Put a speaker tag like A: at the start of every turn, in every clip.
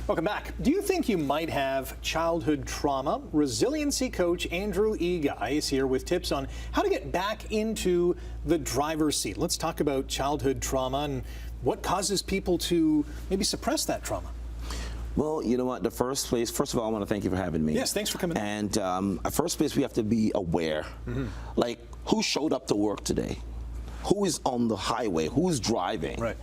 A: Welcome back. Do you think you might have childhood trauma? Resiliency coach Andrew Guy is here with tips on how to get back into the driver's seat. Let's talk about childhood trauma and what causes people to maybe suppress that trauma.
B: Well, you know what? First of all, I want to thank you for having me.
A: Yes, thanks for coming.
B: And first place, we have to be aware. Like, who showed up to work today? Who is on the highway? Who is driving?
A: Right.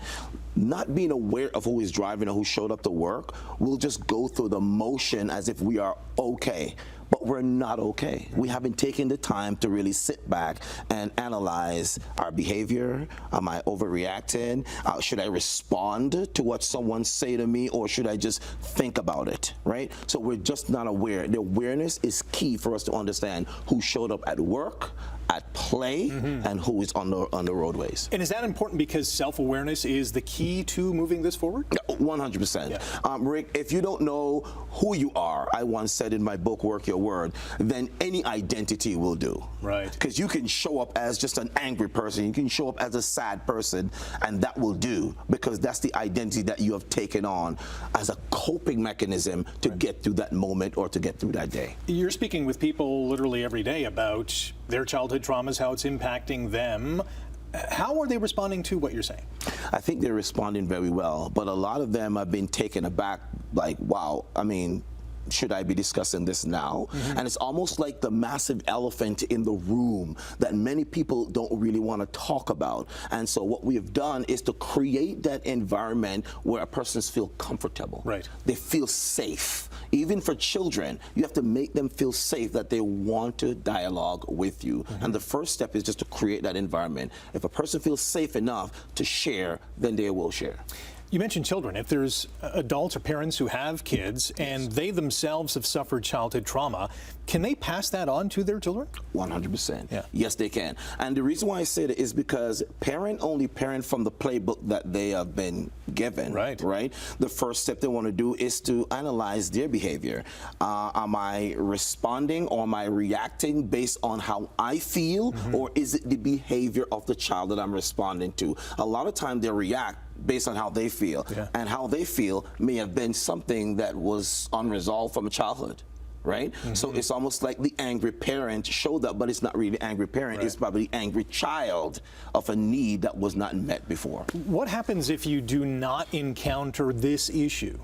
B: Not being aware of who is driving or who showed up to work, we'll just go through the motion as if we are okay. But we're not okay. We haven't taken the time to really sit back and analyze our behavior. Am I overreacting? Should I respond to what someone say to me, or should I just think about it, right? So we're just not aware. The awareness is key for us to understand who showed up at work, at play, and who is on the roadways.
A: And is that important because self-awareness is the key to moving this forward?
B: 100%.
A: Yeah.
B: Rick, if you don't know who you are, I once said in my book, Work Your Word, then any identity will do.
A: Right.
B: Because you can show up as just an angry person, you can show up as a sad person, and that will do, because that's the identity that you have taken on as a coping mechanism to get through that moment or to get through that day.
A: You're speaking with people literally every day about their childhood traumas, how it's impacting them. How are they responding to what you're saying?
B: I think they're responding very well, but a lot of them have been taken aback, like, wow, I mean, should I be discussing this now? And it's almost like the massive elephant in the room that many people don't really want to talk about. And so what we have done is to create that environment where a person feels comfortable.
A: Right.
B: They feel safe. Even for children, you have to make them feel safe, that they want to dialogue with you. And the first step is just to create that environment. If a person feels safe enough to share, then they will share.
A: You mentioned children. If there's adults or parents who have kids and they themselves have suffered childhood trauma, can they pass that on to their children?
B: 100%.
A: Yeah.
B: Yes, they can. And the reason why I say that is because parent only parent from the playbook that they have been given.
A: Right.
B: Right? The first step they want to do is to analyze their behavior. Am I responding or am I reacting based on how I feel, or is it the behavior of the child that I'm responding to? A lot of times they react based on how they feel, and how they feel may have been something that was unresolved from childhood, right? So it's almost like the angry parent showed up, but it's not really angry parent, it's probably the angry child of a need that was not met before.
A: What happens if you do not encounter this issue?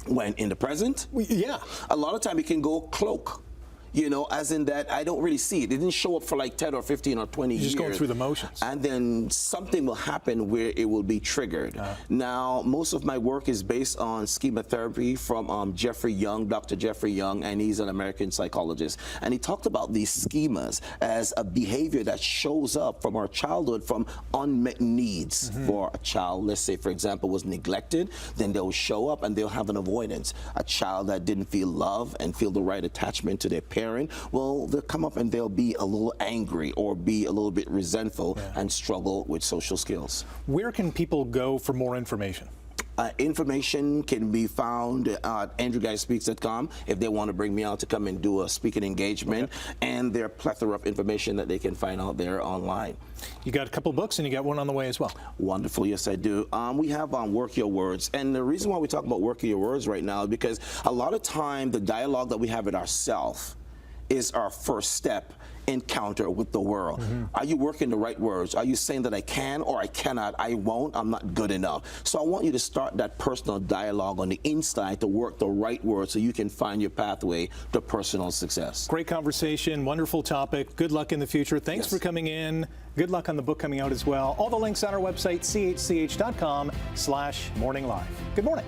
B: When in the present?
A: Yeah.
B: A lot of time it can go cloak. You know, as in that I don't really see it. It didn't show up for like 10 or 15 or 20 years.
A: Just going through the motions.
B: And then something will happen where it will be triggered. Now, most of my work is based on schema therapy from Jeffrey Young, Dr. Jeffrey Young, and he's an American psychologist. And he talked about these schemas as a behavior that shows up from our childhood from unmet needs. For a child, let's say, for example, was neglected, then they'll show up and they'll have an avoidance. A child that didn't feel love and feel the right attachment to their parents, well, they'll come up and they'll be a little angry or be a little bit resentful and struggle with social skills.
A: Where can people go for more information?
B: Information can be found at andrewguyspeaks.com if they want to bring me out to come and do a speaking engagement, and there are a plethora of information that they can find out there online.
A: You got a couple books and you got one on the way as well.
B: Wonderful, yes I do. We have Work Your Words, and the reason why we talk about Work Your Words right now is because a lot of time the dialogue that we have with ourselves is our first step encounter with the world. Are you working the right words? Are you saying that I can or I cannot, I won't, I'm not good enough? So I want you to start that personal dialogue on the inside to work the right words so you can find your pathway to personal success.
A: Great conversation, wonderful topic. Good luck in the future. Thanks for coming in. Good luck on the book coming out as well. All the links on our website, chch.com/morninglive. Good morning.